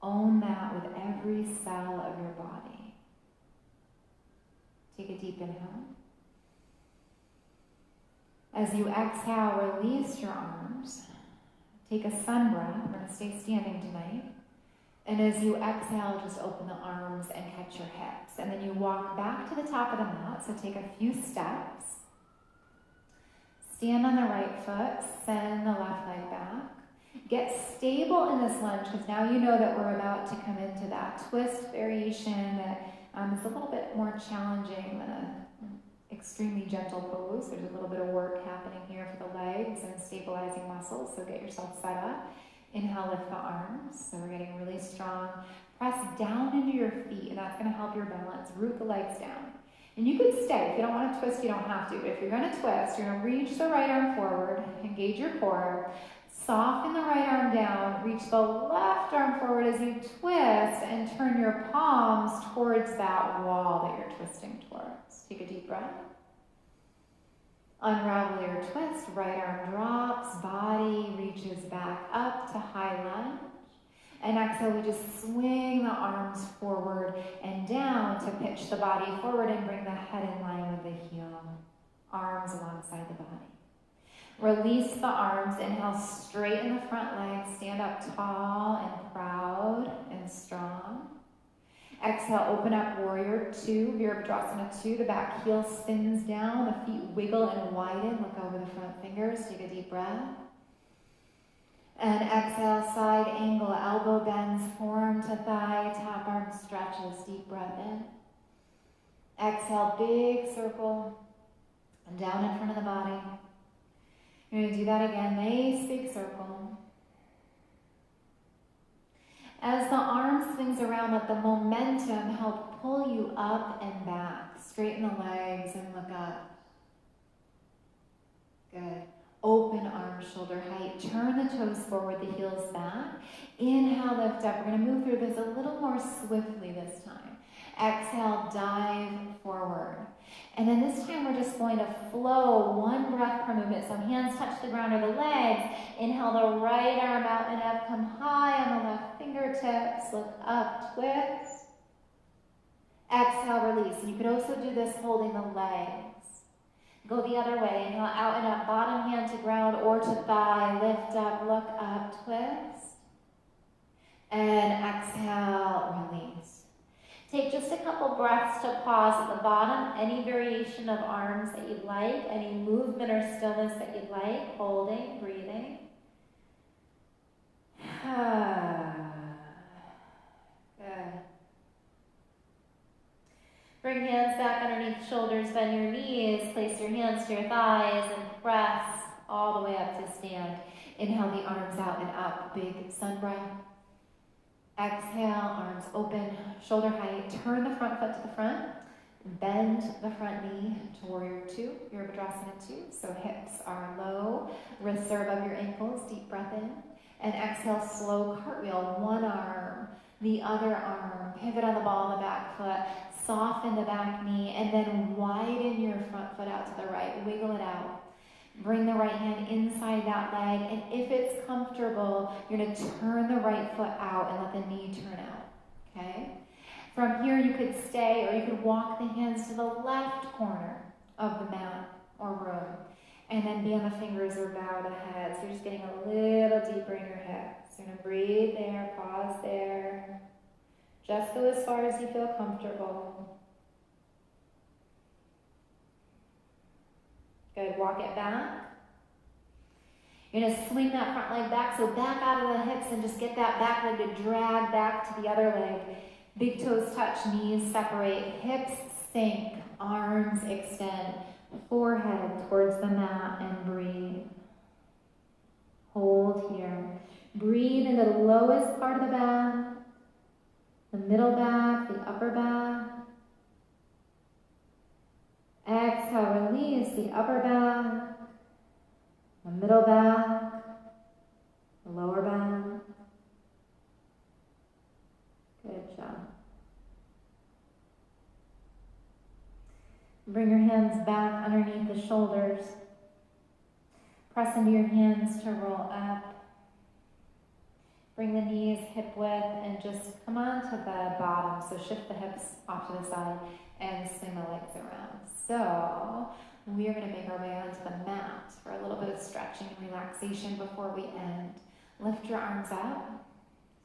Own that with every cell of your body. Take a deep inhale. As you exhale, release your arms. Take a sun breath. We're going to stay standing tonight. And as you exhale, just open the arms and catch your hips. And then you walk back to the top of the mat. So take a few steps. Stand on the right foot. Send the left leg back. Get stable in this lunge, because now you know that we're about to come into that twist variation that is a little bit more challenging than an extremely gentle pose. There's a little bit of work happening here for the legs and stabilizing muscles, so get yourself set up. Inhale, lift the arms, so we're getting really strong. Press down into your feet, and that's going to help your balance. Root the legs down. And you can stay. If you don't want to twist, you don't have to. But if you're going to twist, you're going to reach the right arm forward, engage your core. Soften the right arm down, reach the left arm forward as you twist, and turn your palms towards that wall that you're twisting towards. Take a deep breath. Unravel your twist, right arm drops, body reaches back up to high lunge. And exhale, we just swing the arms forward and down to pitch the body forward and bring the head in line with the heel. Arms alongside the body. Release the arms, inhale, straighten the front legs, stand up tall and proud and strong. Exhale, open up, warrior two, Virabhadrasana 2, the back heel spins down, the feet wiggle and widen, look over the front fingers, take a deep breath. And exhale, side angle, elbow bends, forearm to thigh, top arm stretches, deep breath in. Exhale, big circle, and down in front of the body. You're going to do that again, nice big circle. As the arm swings around, let the momentum help pull you up and back. Straighten the legs and look up. Good. Open arms, shoulder height. Turn the toes forward, the heels back. Inhale, lift up. We're going to move through this a little more swiftly this time. Exhale, dive forward. And then this time we're just going to flow one breath per movement. So hands touch the ground or the legs. Inhale the right arm out and up. Come high on the left fingertips. Look up, twist. Exhale, release. And you could also do this holding the legs. Go the other way. Inhale out and up. Bottom hand to ground or to thigh. Lift up, look up, twist. And exhale, release. Take just a couple breaths to pause at the bottom. Any variation of arms that you'd like, any movement or stillness that you'd like, holding, breathing. Good. Bring hands back back underneath the shoulders, bend your knees, place your hands to your thighs, and press all the way up to stand. Inhale the arms out and up, big sun breath. Exhale, arms open, shoulder height. Turn the front foot to the front. Bend the front knee to warrior two, Virabhadrasana 2. So hips are low, wrists are above your ankles, deep breath in. And exhale, slow cartwheel, one arm, the other arm. Pivot on the ball of the back foot, soften the back knee, and then widen your front foot out to the right. Wiggle it out. Bring the right hand inside that leg, and if it's comfortable, you're going to turn the right foot out and let the knee turn out, okay? From here, you could stay, or you could walk the hands to the left corner of the mat or room, and then be on the fingers or bow the head. So you're just getting a little deeper in your hips. You're going to breathe there, pause there. Just go as far as you feel comfortable. Good, walk it back. You're going to swing that front leg back, so back out of the hips and just get that back leg to drag back to the other leg. Big toes touch, knees separate, hips sink, arms extend, forehead towards the mat, and breathe. Hold here. Breathe into the lowest part of the back, the middle back, the upper back. Exhale, release the upper back, the middle back, the lower back. Good job. Bring your hands back underneath the shoulders. Press into your hands to roll up. Bring the knees hip width and just come on to the bottom. So shift the hips off to the side and swing the legs around. So we are going to make our way onto the mat for a little bit of stretching and relaxation before we end. Lift your arms up.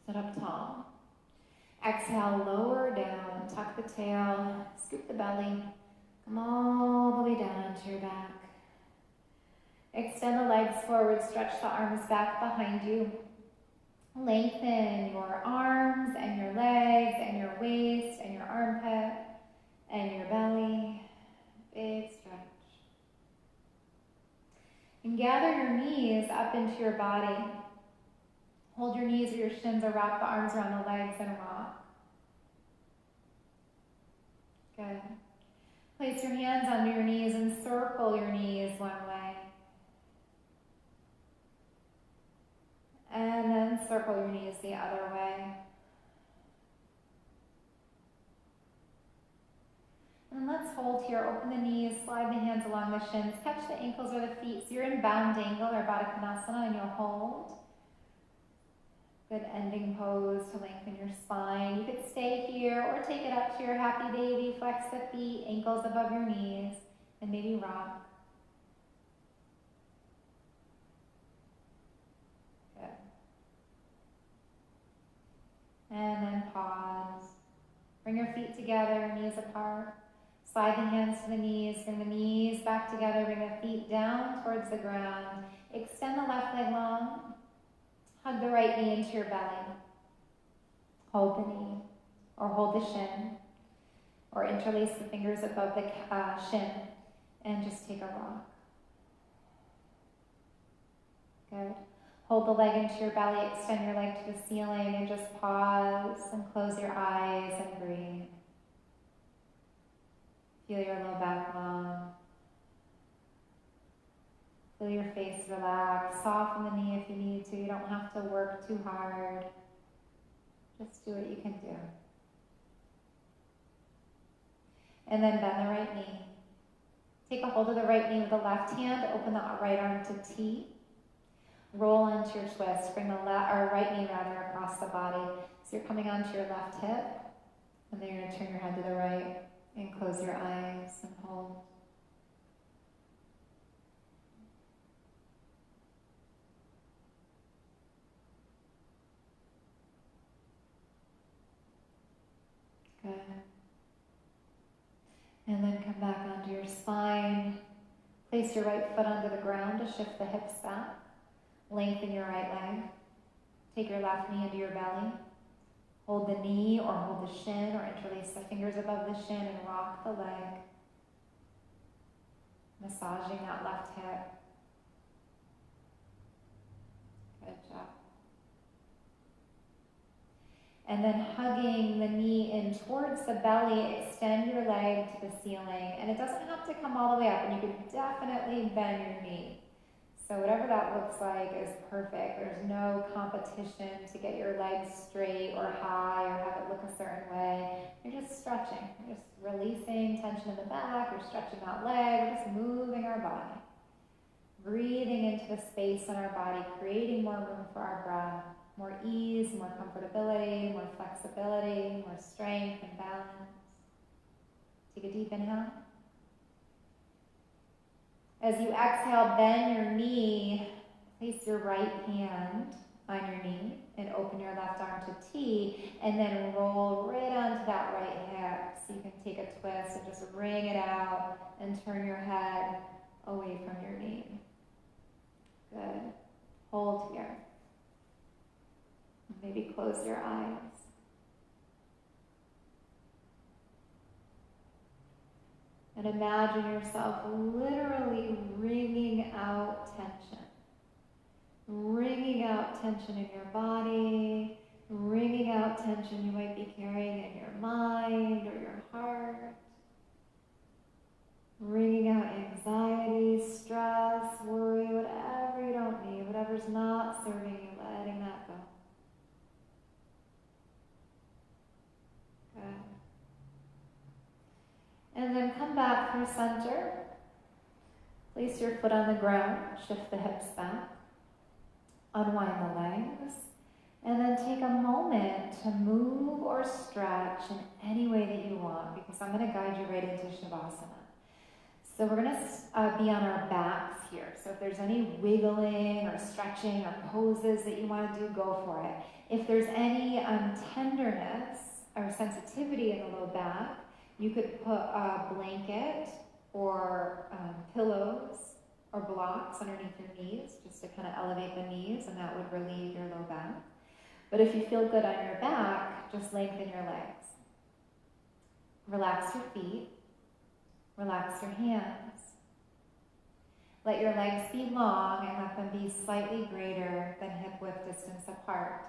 Sit up tall. Exhale, lower down. Tuck the tail. Scoop the belly. Come all the way down to your back. Extend the legs forward. Stretch the arms back behind you. Lengthen your arms and your legs and your waist and your armpit and your belly. Big stretch. And gather your knees up into your body. Hold your knees or your shins or wrap the arms around the legs and rock. Good. Place your hands under your knees and circle your knees one way. And then circle your knees the other way. And let's hold here. Open the knees, slide the hands along the shins, catch the ankles or the feet. So you're in bound angle or Baddha Konasana, and you'll hold. Good ending pose to lengthen your spine. You could stay here or take it up to your happy baby. Flex the feet, ankles above your knees, and maybe rock. Good. And then pause. Bring your feet together, knees apart. Slide the hands to the knees, bring the knees back together, bring the feet down towards the ground. Extend the left leg long. Hug the right knee into your belly. Hold the knee, or hold the shin, or interlace the fingers above the shin, and just take a rock. Good. Hold the leg into your belly, extend your leg to the ceiling, and just pause and close your eyes and breathe. Feel your low back long. Feel your face relax. Soften the knee if you need to. You don't have to work too hard. Just do what you can do. And then bend the right knee. Take a hold of the right knee with the left hand. Open the right arm to T. Roll onto your twist. Bring the right knee across the body. So you're coming onto your left hip. And then you're going to turn your head to the right and close your eyes and hold. Good. And then come back onto your spine. Place your right foot onto the ground to shift the hips back. Lengthen your right leg. Take your left knee into your belly. Hold the knee or hold the shin or interlace the fingers above the shin and rock the leg. Massaging that left hip. Good job. And then hugging the knee in towards the belly, extend your leg to the ceiling. And it doesn't have to come all the way up, and you can definitely bend your knee. So whatever that looks like is perfect. There's no competition to get your legs straight or high or have it look a certain way. You're just stretching. You're just releasing tension in the back. You're stretching that leg. We're just moving our body. Breathing into the space in our body, creating more room for our breath. More ease, more comfortability, more flexibility, more strength and balance. Take a deep inhale. As you exhale, bend your knee, place your right hand on your knee and open your left arm to T, and then roll right onto that right hip. So you can take a twist and just wring it out and turn your head away from your knee. Good. Hold here. Maybe close your eyes. And imagine yourself literally wringing out tension. Wringing out tension in your body, wringing out tension you might be carrying in your mind or your heart. Wringing out anxiety, stress, worry, whatever you don't need, whatever's not serving you, letting that go. Good. And then come back through center. Place your foot on the ground, shift the hips back. Unwind the legs. And then take a moment to move or stretch in any way that you want, because I'm going to guide you right into Shavasana. So we're going to be on our backs here. So if there's any wiggling or stretching or poses that you want to do, go for it. If there's any tenderness or sensitivity in the low back, you could put a blanket or pillows or blocks underneath your knees just to kind of elevate the knees, and that would relieve your low back. But if you feel good on your back, just lengthen your legs. Relax your feet. Relax your hands. Let your legs be long and let them be slightly greater than hip width distance apart.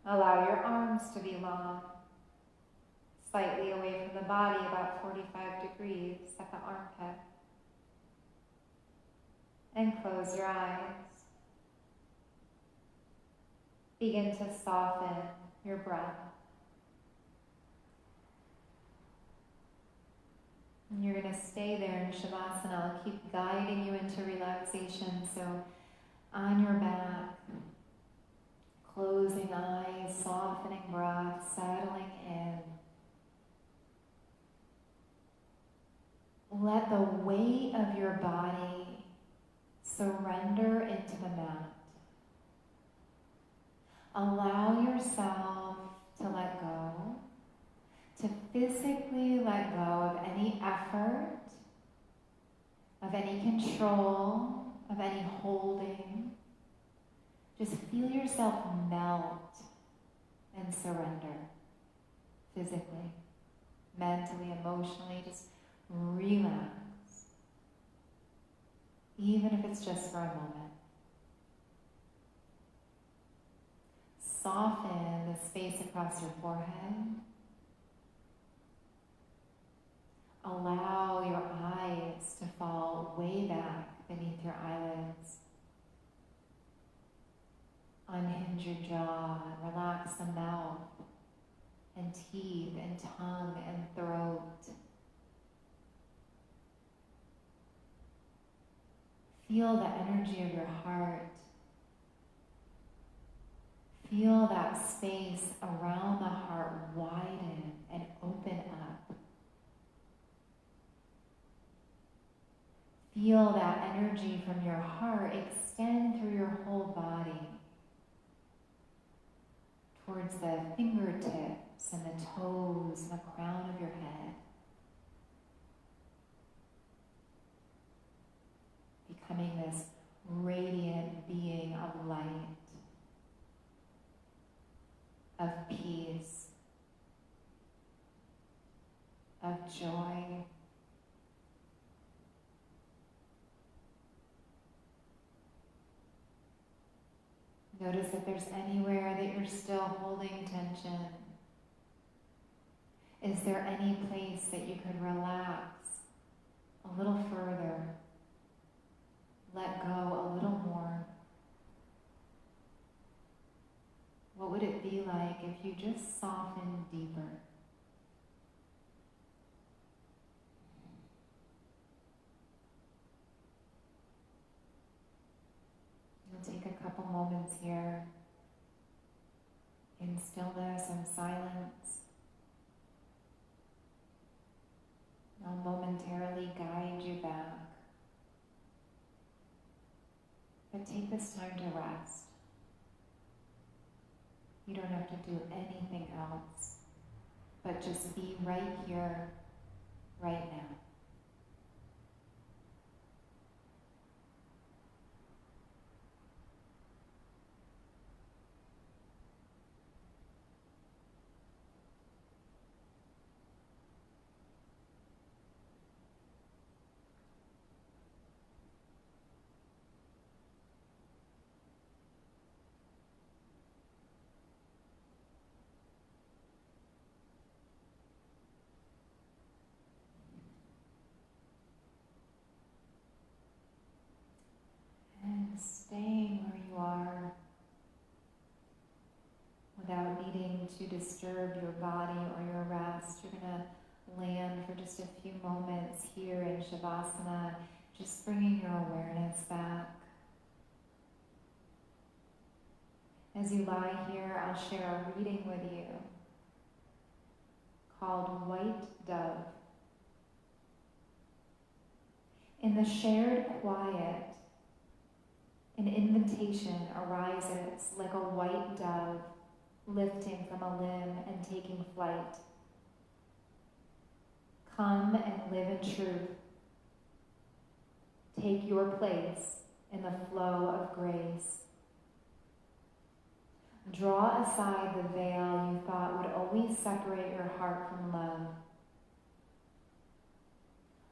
Allow your arms to be long, slightly away from the body, about 45 degrees at the armpit. And close your eyes. Begin to soften your breath. And you're going to stay there in Shavasana. I'll keep guiding you into relaxation. So on your back, closing eyes, softening breath, settling in. Let the weight of your body surrender into the mat. Allow yourself to let go, to physically let go of any effort, of any control, of any holding. Just feel yourself melt and surrender physically, mentally, emotionally. Just relax, even if it's just for a moment. Soften the space across your forehead. Allow your eyes to fall way back beneath your eyelids. Unhinge your jaw and relax the mouth and teeth and tongue and throat. Feel the energy of your heart. Feel that space around the heart widen and open up. Feel that energy from your heart extend through your whole body towards the fingertips and the toes and the crown of your head. Becoming this radiant being of light. of peace, of joy. Notice if there's anywhere that you're still holding tension. Is there any place that you could relax a little further? Let go a little more? What would it be like if you just softened deeper? We'll take a couple moments here in stillness and silence. I'll momentarily guide you back. But take this time to rest. You don't have to do anything else, but just be right here, right now. And staying where you are without needing to disturb your body or your rest. You're going to land for just a few moments here in Shavasana, just bringing your awareness back. As you lie here, I'll share a reading with you called White Dove. In the shared quiet, an invitation arises like a white dove lifting from a limb and taking flight. Come and live in truth. Take your place in the flow of grace. Draw aside the veil you thought would always separate your heart from love.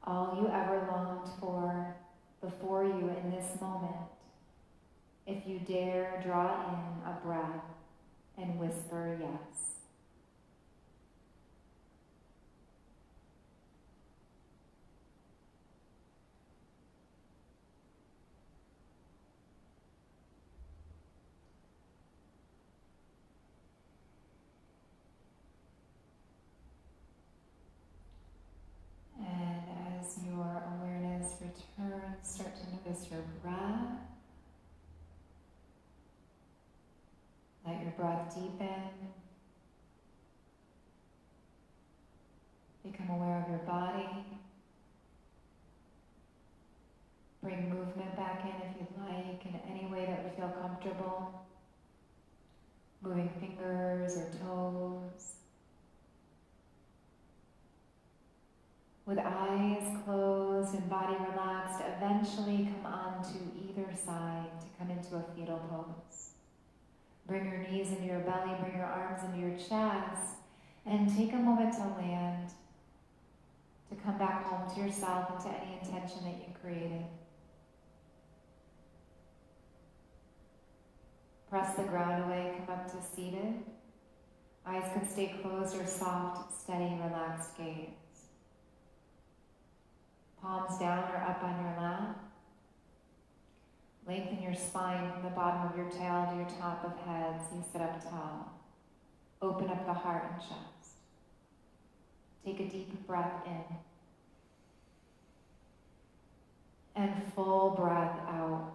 All you ever longed for before you in this moment, if you dare draw in a breath and whisper yes. And as your awareness returns, start to notice your breath. Let your breath deepen. Become aware of your body. Bring movement back in if you'd like, in any way that would feel comfortable. Moving fingers or toes. With eyes closed and body relaxed, eventually come onto either side to come into a fetal pose. Bring your knees into your belly, bring your arms into your chest, and take a moment to land, to come back home to yourself and to any intention that you created. Press the ground away, come up to seated. Eyes can stay closed or soft, steady, relaxed gaze. Palms down or up on your lap. Lengthen your spine from the bottom of your tail to your top of head so you sit up tall. Open up the heart and chest. Take a deep breath in. And full breath out.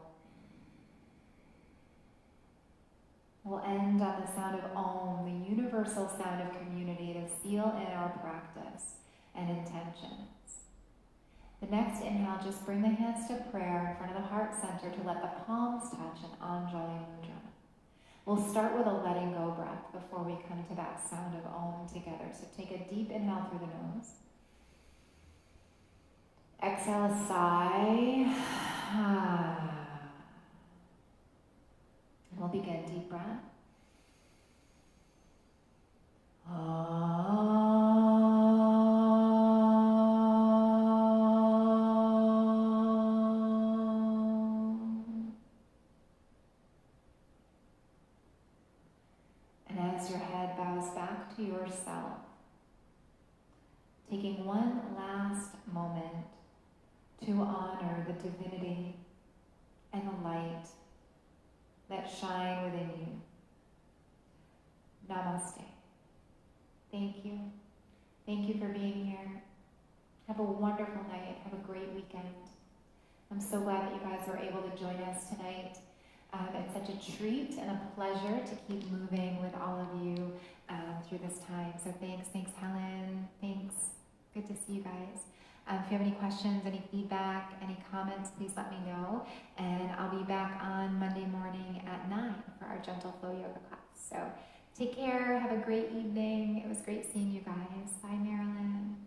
We'll end on the sound of Om, the universal sound of community to seal in our practice and intentions. The next inhale, just bring the hands to prayer in front of the heart center to let the palms touch an Anjali Mudra. We'll start with a letting go breath before we come to that sound of Om together. So take a deep inhale through the nose. Exhale a sigh. We'll begin. Deep breath. And as your head bows back to yourself, taking one last moment to honor the divinity and the light that shine within you. Namaste. Thank you. Thank you for being here. Have a wonderful night. Have a great weekend. I'm so glad that you guys were able to join us tonight. It's such a treat and a pleasure to keep moving with all of you through this time. So thanks Helen. Thanks. Good to see you guys. If you have any questions, any feedback, any comments, please let me know. And I'll be back on Monday morning at 9 for our Gentle Flow Yoga class. So take care. Have a great evening. It was great seeing you guys. Bye, Marilyn.